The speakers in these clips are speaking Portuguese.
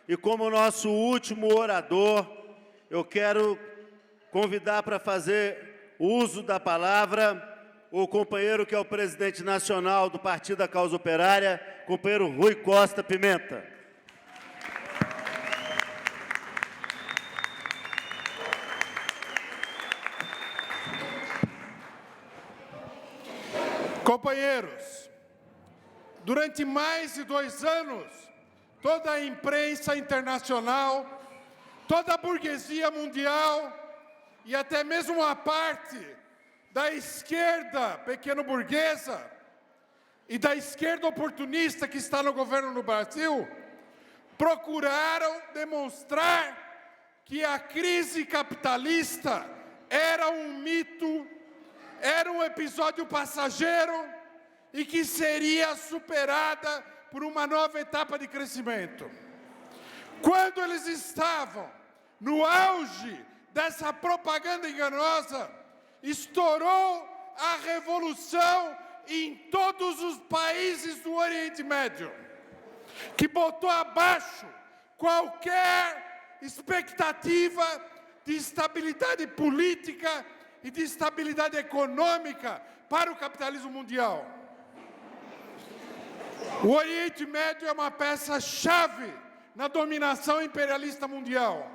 E como nosso último orador, eu quero convidar para fazer uso da palavra o companheiro que é o presidente nacional do Partido da Causa Operária, companheiro Rui Costa Pimenta. Companheiros, durante mais de 2 anos, toda a imprensa internacional, toda a burguesia mundial e até mesmo uma parte da esquerda pequeno-burguesa e da esquerda oportunista que está no governo no Brasil, procuraram demonstrar que a crise capitalista era um mito, era um episódio passageiro e que seria superada por uma nova etapa de crescimento. Quando eles estavam no auge dessa propaganda enganosa, estourou a revolução em todos os países do Oriente Médio, que botou abaixo qualquer expectativa de estabilidade política e de estabilidade econômica para o capitalismo mundial. O Oriente Médio é uma peça-chave na dominação imperialista mundial.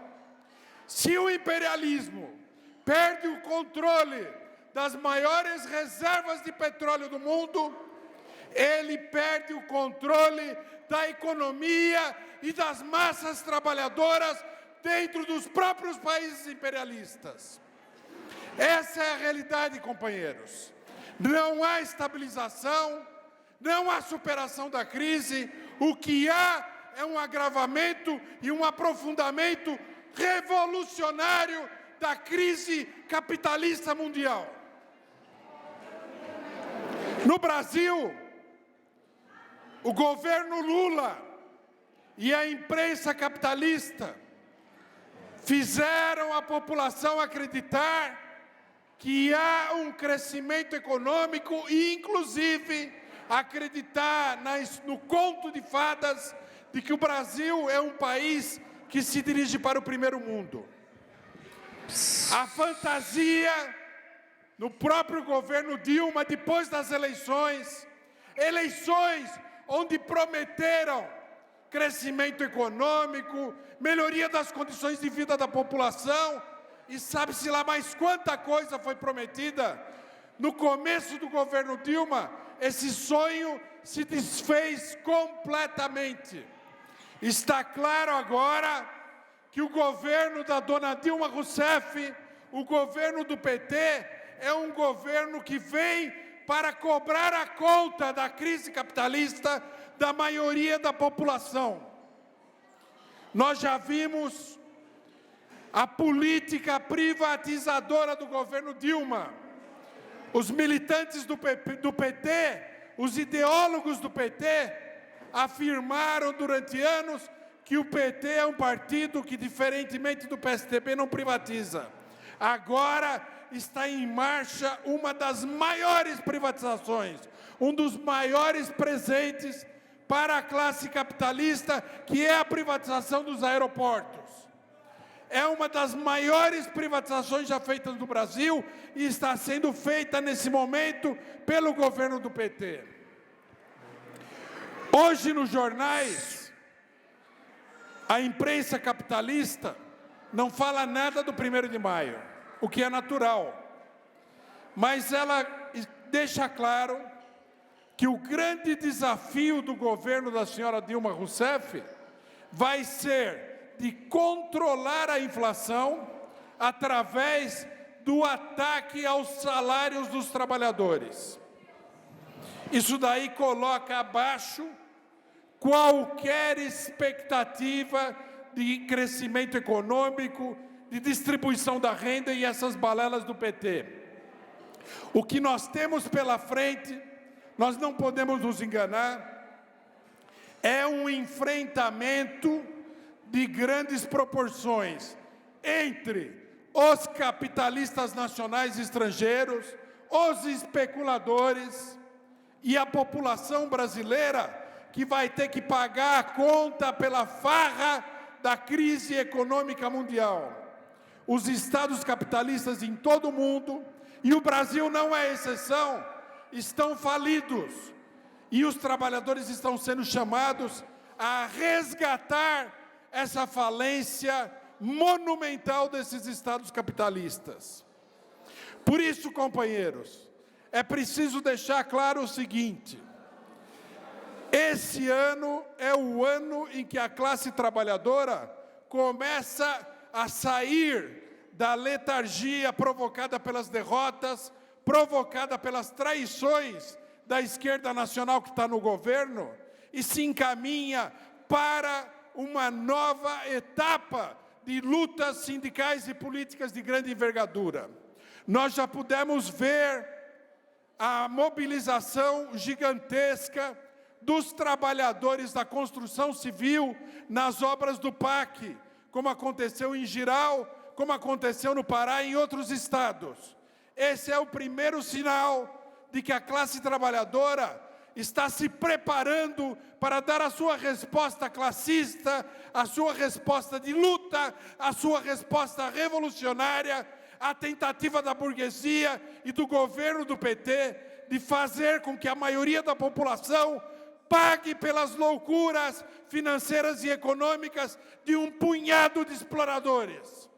Se o imperialismo perde o controle das maiores reservas de petróleo do mundo, ele perde o controle da economia e das massas trabalhadoras dentro dos próprios países imperialistas. Essa é a realidade, companheiros. Não há estabilização, não há superação da crise, o que há é um agravamento e um aprofundamento revolucionário da crise capitalista mundial. No Brasil, o governo Lula e a imprensa capitalista fizeram a população acreditar que há um crescimento econômico e, inclusive, acreditar no conto de fadas de que o Brasil é um país que se dirige para o primeiro mundo. A fantasia no próprio governo Dilma, depois das eleições onde prometeram crescimento econômico, melhoria das condições de vida da população, e sabe-se lá mais quanta coisa foi prometida. No começo do governo Dilma, esse sonho se desfez completamente. Está claro agora que o governo da dona Dilma Rousseff, o governo do PT, é um governo que vem para cobrar a conta da crise capitalista da maioria da população. Nós já vimos a política privatizadora do governo Dilma. Os militantes do PT, os ideólogos do PT, afirmaram durante anos que o PT é um partido que, diferentemente do PSDB, não privatiza. Agora está em marcha uma das maiores privatizações, um dos maiores presentes para a classe capitalista, que é a privatização dos aeroportos. É uma das maiores privatizações já feitas no Brasil e está sendo feita nesse momento pelo governo do PT. Hoje, nos jornais, a imprensa capitalista não fala nada do 1º de maio, o que é natural. Mas ela deixa claro que o grande desafio do governo da senhora Dilma Rousseff vai ser de controlar a inflação através do ataque aos salários dos trabalhadores. Isso daí coloca abaixo qualquer expectativa de crescimento econômico, de distribuição da renda e essas balelas do PT. O que nós temos pela frente, nós não podemos nos enganar, é um enfrentamento de grandes proporções entre os capitalistas nacionais e estrangeiros, os especuladores e a população brasileira, que vai ter que pagar a conta pela farra da crise econômica mundial. Os estados capitalistas em todo o mundo, e o Brasil não é exceção, estão falidos. E os trabalhadores estão sendo chamados a resgatar essa falência monumental desses estados capitalistas. Por isso, companheiros, é preciso deixar claro o seguinte: esse ano é o ano em que a classe trabalhadora começa a sair da letargia provocada pelas derrotas, provocada pelas traições da esquerda nacional que está no governo, e se encaminha para uma nova etapa de lutas sindicais e políticas de grande envergadura. Nós já pudemos ver a mobilização gigantesca dos trabalhadores da construção civil nas obras do PAC, como aconteceu em Jirau, como aconteceu no Pará e em outros estados. Esse é o primeiro sinal de que a classe trabalhadora está se preparando para dar a sua resposta classista, a sua resposta de luta, a sua resposta revolucionária à tentativa da burguesia e do governo do PT de fazer com que a maioria da população pague pelas loucuras financeiras e econômicas de um punhado de exploradores.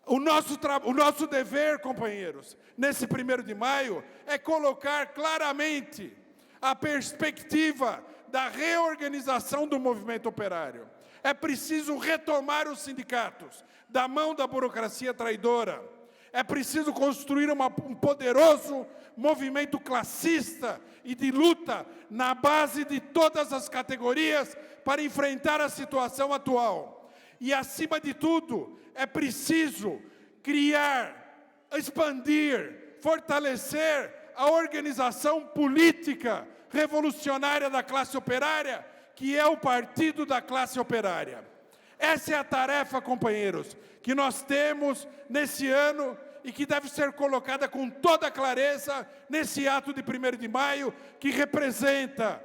O nosso dever, companheiros, nesse 1º de maio, é colocar claramente a perspectiva da reorganização do movimento operário. É preciso retomar os sindicatos da mão da burocracia traidora. É preciso construir um poderoso movimento classista e de luta na base de todas as categorias para enfrentar a situação atual. E, acima de tudo, é preciso criar, expandir, fortalecer a organização política revolucionária da classe operária, que é o Partido da Classe Operária. Essa é a tarefa, companheiros, que nós temos nesse ano e que deve ser colocada com toda clareza nesse ato de 1º de maio, que representa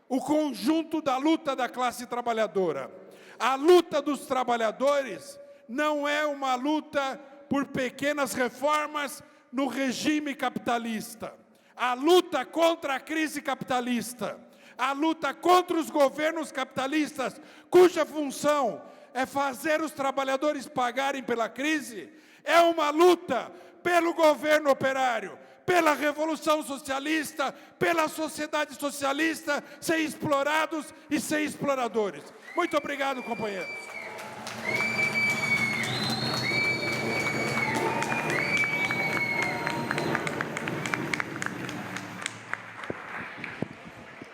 o conjunto da luta da classe trabalhadora. A luta dos trabalhadores não é uma luta por pequenas reformas no regime capitalista. A luta contra a crise capitalista, a luta contra os governos capitalistas, cuja função é fazer os trabalhadores pagarem pela crise, é uma luta pelo governo operário, pela revolução socialista, pela sociedade socialista, sem explorados e sem exploradores. Muito obrigado, companheiros.